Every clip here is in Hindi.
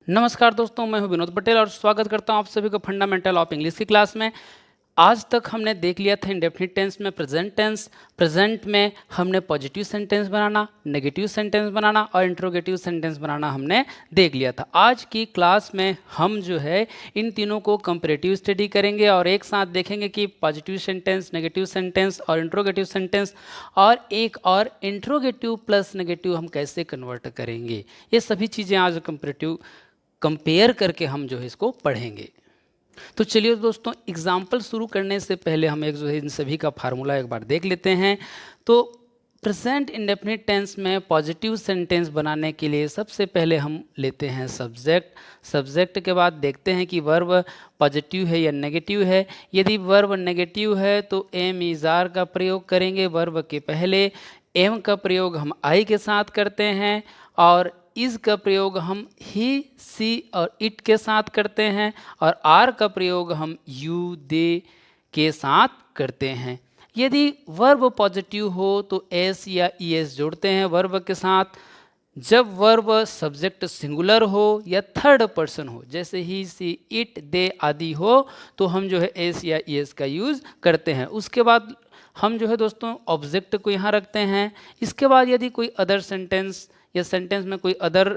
नमस्कार दोस्तों, मैं हूं विनोद पटेल और स्वागत करता हूं आप सभी को फंडामेंटल ऑफ इंग्लिश की क्लास में। आज तक हमने देख लिया था इंडेफिनिट टेंस में प्रेजेंट टेंस। प्रेजेंट में हमने पॉजिटिव सेंटेंस बनाना, नेगेटिव सेंटेंस बनाना और इंट्रोगेटिव सेंटेंस बनाना हमने देख लिया था। आज की क्लास में हम जो है इन तीनों को कंपैरेटिव स्टडी करेंगे और एक साथ देखेंगे कि पॉजिटिव सेंटेंस, नेगेटिव सेंटेंस और इंट्रोगेटिव सेंटेंस और एक और इंट्रोगेटिव प्लस नेगेटिव हम कैसे कन्वर्ट करेंगे। ये सभी चीज़ें आज कंपेयर करके हम जो है इसको पढ़ेंगे। तो चलिए दोस्तों, एग्जाम्पल शुरू करने से पहले हम एक जो है इन सभी का फार्मूला एक बार देख लेते हैं। तो प्रेजेंट इंडेफिनिट टेंस में पॉजिटिव सेंटेंस बनाने के लिए सबसे पहले हम लेते हैं सब्जेक्ट। सब्जेक्ट के बाद देखते हैं कि वर्ब पॉजिटिव है या नेगेटिव है। यदि वर्ब नेगेटिव है तो एम इज आर का प्रयोग करेंगे वर्ब के पहले। एम का प्रयोग हम आई के साथ करते हैं और इज का प्रयोग हम ही, सी और इट के साथ करते हैं और आर का प्रयोग हम यू, दे के साथ करते हैं। यदि वर्ब पॉजिटिव हो तो एस या ई एस जोड़ते हैं वर्ब के साथ। जब वर्ब सब्जेक्ट सिंगुलर हो या थर्ड पर्सन हो, जैसे ही, सी, इट, दे आदि हो, तो हम जो है एस या ई एस का यूज़ करते हैं। उसके बाद हम जो है दोस्तों ऑब्जेक्ट को यहाँ रखते हैं। इसके बाद यदि कोई अदर सेंटेंस या सेंटेंस में कोई अदर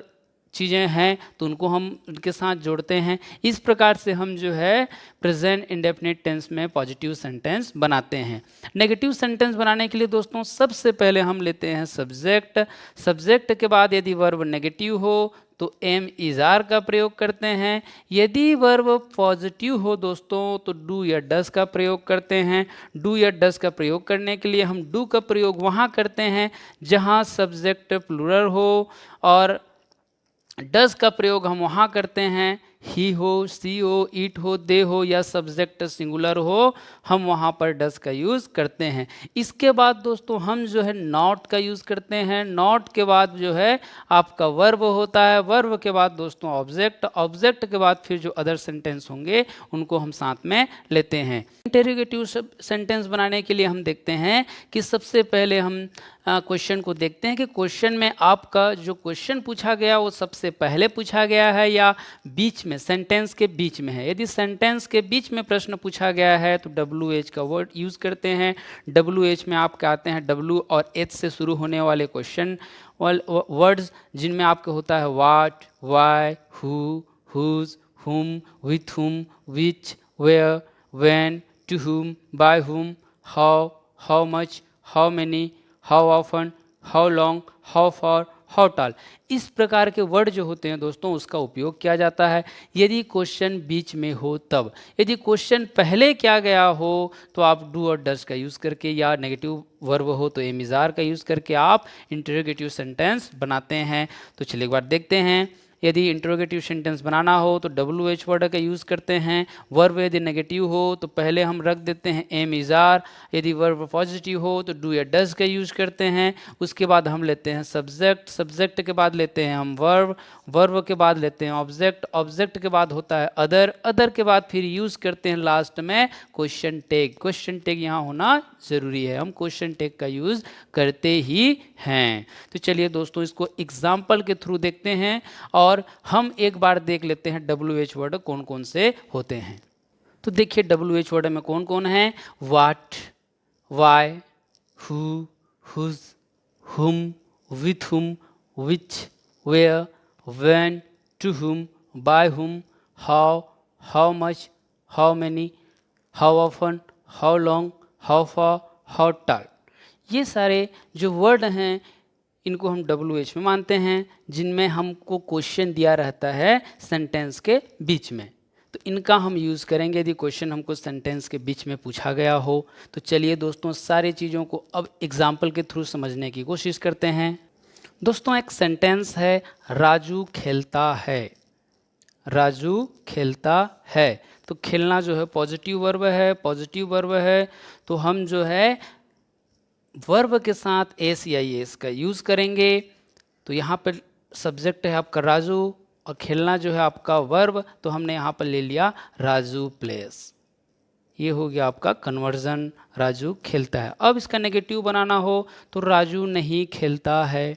चीज़ें हैं तो उनको हम उनके साथ जोड़ते हैं। इस प्रकार से हम जो है प्रेजेंट इंडेफिनिट टेंस में पॉजिटिव सेंटेंस बनाते हैं। नेगेटिव सेंटेंस बनाने के लिए दोस्तों सबसे पहले हम लेते हैं सब्जेक्ट। सब्जेक्ट के बाद यदि वर्ब नेगेटिव हो तो एम इज आर का प्रयोग करते हैं। यदि वर्ब पॉजिटिव हो दोस्तों तो डू या डस का प्रयोग करते हैं। डू या डस का प्रयोग करने के लिए हम डू का प्रयोग वहाँ करते हैं जहाँ सब्जेक्ट प्लूरल हो और डस का प्रयोग हम वहाँ करते हैं ही हो, सी हो, इट हो, दे हो या सब्जेक्ट सिंगुलर हो, हम वहाँ पर डस का यूज़ करते हैं। इसके बाद दोस्तों हम जो है नॉट का यूज़ करते हैं। नॉट के बाद जो है आपका वर्ब होता है। वर्ब के बाद दोस्तों ऑब्जेक्ट। ऑब्जेक्ट के बाद फिर जो अदर सेंटेंस होंगे उनको हम साथ में लेते हैं। इंटेरोगेटिव सेंटेंस बनाने के लिए हम देखते हैं कि सबसे पहले हम क्वेश्चन को देखते हैं कि क्वेश्चन में आपका जो क्वेश्चन पूछा गया वो सबसे पहले पूछा गया है या बीच में, सेंटेंस के बीच में है। यदि सेंटेंस के बीच में प्रश्न पूछा गया है तो WH का वर्ड यूज़ करते हैं। WH में आपके आते हैं W और H से शुरू होने वाले क्वेश्चन वर्ड्स, जिनमें आपका होता है what, why, who, whose, whom, with whom, which, where, when, to whom, by whom, how much, how many, how often, how long, how far, how tall. इस प्रकार के वर्ड जो होते हैं दोस्तों उसका उपयोग किया जाता है यदि क्वेश्चन बीच में हो तब। यदि क्वेश्चन पहले क्या गया हो तो आप डू और डस का यूज़ करके या नेगेटिव वर्ब हो तो एम इज आर का यूज़ करके आप इंटरोगेटिव सेंटेंस बनाते हैं। तो चलिए एक बार देखते हैं। यदि इंट्रोगेटिव सेंटेंस बनाना हो तो WH वर्ड का यूज़ करते हैं। वर्ब यदि नेगेटिव हो तो पहले हम रख देते हैं एम इज आर। यदि वर्ब पॉजिटिव हो तो डू या डज का यूज़ करते हैं। उसके बाद हम लेते हैं सब्जेक्ट। सब्जेक्ट के बाद लेते हैं हम वर्ब। वर्ब के बाद लेते हैं ऑब्जेक्ट। ऑब्जेक्ट के बाद होता है अदर। अदर के बाद फिर यूज़ करते हैं लास्ट में क्वेश्चन टैग। क्वेश्चन टैग यहाँ होना ज़रूरी है, हम क्वेश्चन टैग का यूज़ करते ही हैं। तो चलिए दोस्तों इसको एग्जाम्पल के थ्रू देखते हैं और हम एक बार देख लेते हैं WH वर्ड कौन कौन से होते हैं। तो देखिए WH वर्ड में कौन कौन है। What, why, who, whose, whom, with whom, which, where, when, to whom, by whom, how much, how many, how often, how long, how far, how tall. ये सारे जो वर्ड हैं इनको हम WH में मानते हैं, जिनमें हमको क्वेश्चन दिया रहता है सेंटेंस के बीच में। तो इनका हम यूज़ करेंगे यदि क्वेश्चन हमको सेंटेंस के बीच में पूछा गया हो। तो चलिए दोस्तों सारी चीज़ों को अब एग्जाम्पल के थ्रू समझने की कोशिश करते हैं। दोस्तों एक सेंटेंस है राजू खेलता है। राजू खेलता है तो खेलना जो है पॉजिटिव वर्ब है। पॉजिटिव वर्ब है तो हम जो है वर्ब के साथ एस या एस का यूज़ करेंगे। तो यहाँ पर सब्जेक्ट है आपका राजू और खेलना जो है आपका वर्ब, तो हमने यहाँ पर ले लिया राजू प्लेस। ये हो गया आपका कन्वर्जन, राजू खेलता है। अब इसका नेगेटिव बनाना हो तो राजू नहीं खेलता है।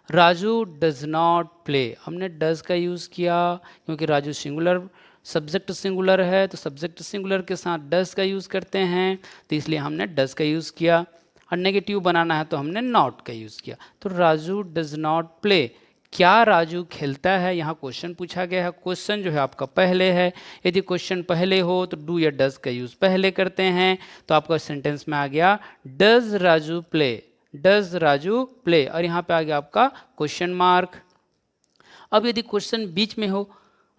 राजू डज नॉट प्ले, हमने डज का यूज़ किया क्योंकि राजू सिंगुलर, सब्जेक्ट सिंगुलर है तो सब्जेक्ट सिंगुलर के साथ डज का यूज़ करते हैं, तो इसलिए हमने डज का यूज़ किया। और नेगेटिव बनाना है तो हमने नॉट का यूज़ किया। तो राजू डज नॉट प्ले, क्या राजू खेलता है, यहाँ क्वेश्चन पूछा गया है। क्वेश्चन जो है आपका पहले है, यदि क्वेश्चन पहले हो तो डू या डज का यूज़ पहले करते हैं, तो आपका सेंटेंस में आ गया does Raju play, does Raju play, और यहाँ पे आ गया आपका क्वेश्चन मार्क। अब यदि क्वेश्चन बीच में हो,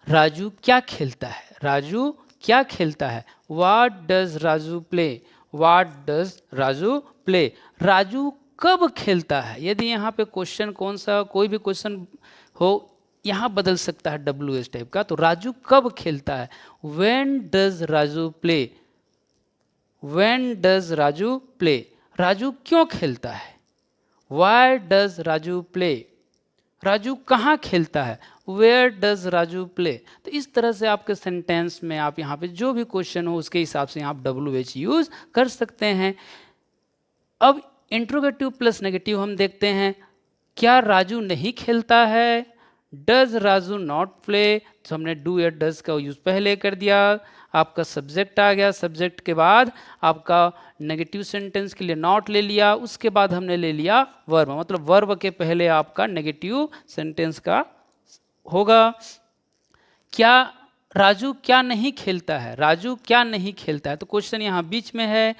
राजू क्या खेलता है, राजू क्या खेलता है, what does Raju play, what does Raju play, Raju कब खेलता है। यदि यहाँ पे क्वेश्चन कौन सा, कोई भी क्वेश्चन हो, यहाँ बदल सकता है WH टाइप का, तो राजू कब खेलता है, when does Raju play, when does Raju play, Raju क्यों खेलता है, why does Raju play, Raju कहाँ खेलता है, वेयर डज राजू प्ले। तो इस तरह से आपके सेंटेंस में आप यहाँ पे जो भी क्वेश्चन हो उसके हिसाब से आप WH यूज़ कर सकते हैं। अब इंट्रोगेटिव प्लस नेगेटिव हम देखते हैं। क्या राजू नहीं खेलता है, डज राजू नॉट प्ले, तो हमने डू या डज का यूज़ पहले कर दिया, आपका सब्जेक्ट आ गया, सब्जेक्ट के बाद आपका नेगेटिव सेंटेंस के लिए नॉट ले लिया, उसके बाद हमने ले लिया वर्ब, मतलब वर्ब के पहले आपका नेगेटिव सेंटेंस का होगा। क्या राजू क्या नहीं खेलता है, राजू क्या नहीं खेलता है, तो क्वेश्चन यहाँ बीच में है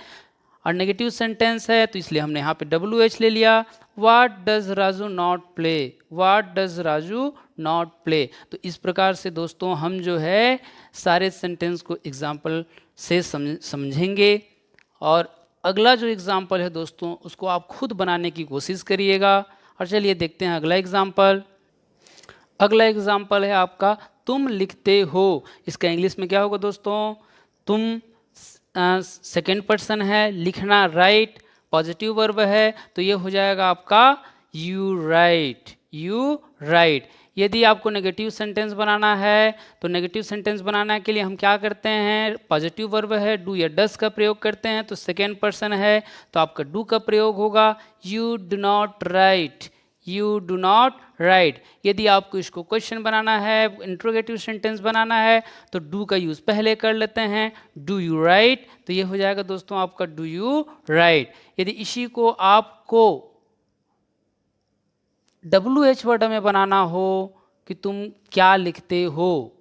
और नेगेटिव सेंटेंस है, तो इसलिए हमने यहाँ पे WH ले लिया। What does Raju not play, what does Raju not play. तो इस प्रकार से दोस्तों हम जो है सारे सेंटेंस को एग्जाम्पल से समझेंगे, और अगला जो एग्जाम्पल है दोस्तों उसको आप खुद बनाने की कोशिश करिएगा। और चलिए देखते हैं अगला एग्जाम्पल। अगला एग्जाम्पल है आपका तुम लिखते हो, इसका इंग्लिश में क्या होगा दोस्तों, तुम सेकेंड पर्सन है, लिखना राइट, पॉजिटिव वर्ब है, तो ये हो जाएगा आपका यू राइट, यू राइट। यदि आपको नेगेटिव सेंटेंस बनाना है तो नेगेटिव सेंटेंस बनाने के लिए हम क्या करते हैं, पॉजिटिव वर्ब है, डू या डस का प्रयोग करते हैं, तो सेकेंड पर्सन है तो आपका डू का प्रयोग होगा। You do not right, you do not right. यदि आपको इसको क्वेश्चन बनाना है, इंट्रोगेटिव सेंटेंस बनाना है, तो डू का यूज़ पहले कर लेते हैं, डू यू राइट, तो ये हो जाएगा दोस्तों आपका डू यू राइट। यदि इसी को आपको WH वर्ड में बनाना हो कि तुम क्या लिखते हो,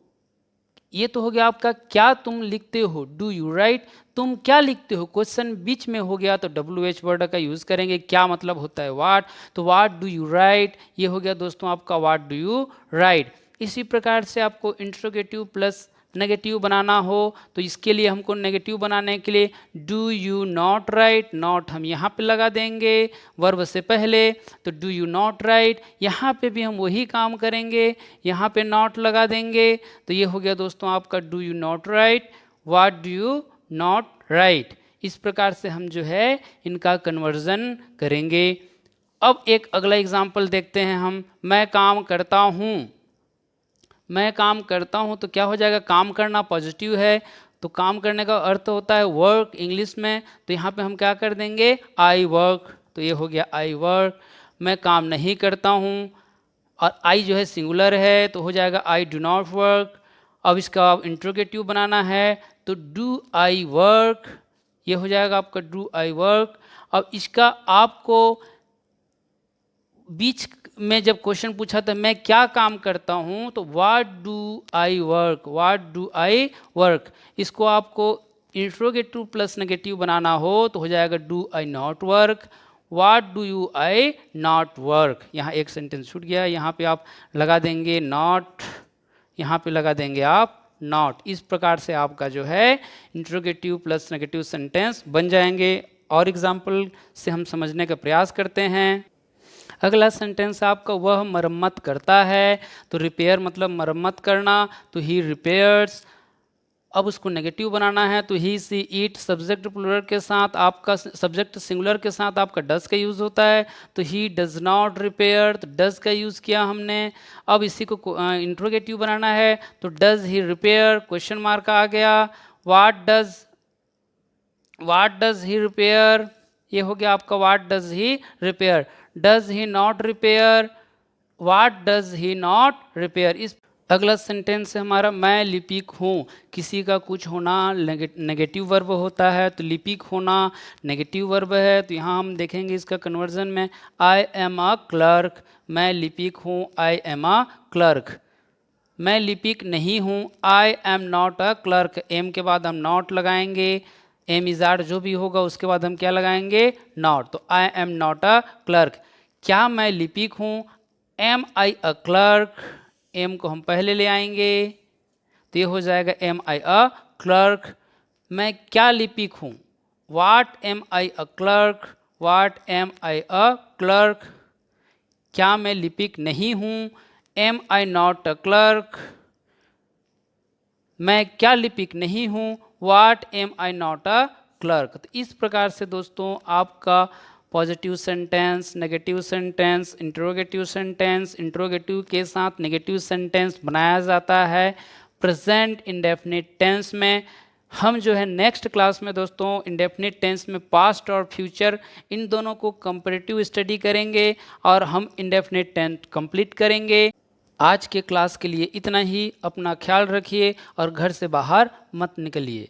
ये तो हो गया आपका क्या तुम लिखते हो, डू यू राइट, तुम क्या लिखते हो, क्वेश्चन बीच में हो गया तो WH वर्ड का यूज़ करेंगे। क्या मतलब होता है व्हाट, तो व्हाट डू यू राइट, ये हो गया दोस्तों आपका व्हाट डू यू राइट। इसी प्रकार से आपको इंट्रोगेटिव प्लस नेगेटिव बनाना हो तो इसके लिए हमको नेगेटिव बनाने के लिए do you not right, not हम यहाँ पे लगा देंगे वर्ब से पहले, तो डू यू नॉट राइट, यहाँ पे भी हम वही काम करेंगे, यहाँ पे नॉट लगा देंगे, तो ये हो गया दोस्तों आपका do you not right, what do you not right. इस प्रकार से हम जो है इनका कन्वर्जन करेंगे। अब एक अगला एग्जाम्पल देखते हैं हम, मैं काम करता हूँ, मैं काम करता हूँ, तो क्या हो जाएगा, काम करना पॉजिटिव है, तो काम करने का अर्थ होता है वर्क इंग्लिश में, तो यहाँ पे हम क्या कर देंगे आई वर्क, तो ये हो गया आई वर्क। मैं काम नहीं करता हूँ और आई जो है सिंगुलर है, तो हो जाएगा आई डू नॉट वर्क। अब इसका इंट्रोगेटिव बनाना है तो डू आई वर्क, ये हो जाएगा आपका डू आई वर्क। अब इसका आपको बीच में जब क्वेश्चन पूछा था मैं क्या काम करता हूँ, तो what do I work, what do I work, इसको आपको इंट्रोगेटिव प्लस नेगेटिव बनाना हो तो हो जाएगा do I not work, what do you I not work. यहाँ एक सेंटेंस छूट गया, यहाँ पे आप लगा देंगे नॉट, यहाँ पे लगा देंगे आप नॉट। इस प्रकार से आपका जो है इंट्रोगेटिव प्लस नेगेटिव सेंटेंस बन जाएंगे। और एग्जाम्पल से हम समझने का प्रयास करते हैं। अगला सेंटेंस आपका वह मरम्मत करता है, तो रिपेयर मतलब मरम्मत करना, तो ही रिपेयर्स। अब उसको नेगेटिव बनाना है तो ही सी इट सब्जेक्ट प्लूरल के साथ आपका सब्जेक्ट सिंगुलर के साथ आपका डज का यूज़ होता है, तो ही डज नॉट रिपेयर, तो डज का यूज़ किया हमने। अब इसी को इंट्रोगेटिव बनाना है तो does he repair, question mark आ गया, व्हाट डज ही रिपेयर, ये हो गया आपका what does he repair. Does he not repair, what does he not repair. इस अगला सेंटेंस है हमारा मैं लिपिक हूँ। किसी का कुछ होना नेगेटिव वर्ब होता है, तो लिपिक होना नेगेटिव वर्ब है, तो यहाँ हम देखेंगे इसका कन्वर्जन में आई एम अ क्लर्क। मैं लिपिक हूँ, आई एम अ क्लर्क। मैं लिपिक नहीं हूँ, I am not a clerk. Am के बाद हम नॉट लगाएंगे, एम इजार्ड जो भी होगा उसके बाद हम क्या लगाएंगे, नॉट। तो I am not a clerk. क्या मैं लिपिक हूँ, am I a clerk. Am को हम पहले ले आएंगे तो ये हो जाएगा एम आई अ क्लर्क। मैं क्या लिपिक हूँ, what am I a clerk, what am I a clerk. क्या मैं लिपिक नहीं हूँ, am I not a clerk. मैं क्या लिपिक नहीं हूँ, what am I not a clerk. तो इस प्रकार से दोस्तों आपका positive sentence, negative sentence, interrogative के साथ नेगेटिव सेंटेंस बनाया जाता है प्रेजेंट इंडेफिनिट टेंस में। हम जो है नेक्स्ट क्लास में दोस्तों इंडेफिनिट टेंस में पास्ट और फ्यूचर इन दोनों को कंपैरेटिव स्टडी करेंगे और हम इंडेफिनिट टेंस कंप्लीट करेंगे। आज के क्लास के लिए इतना ही। अपना ख्याल रखिए और घर से बाहर मत निकलिए।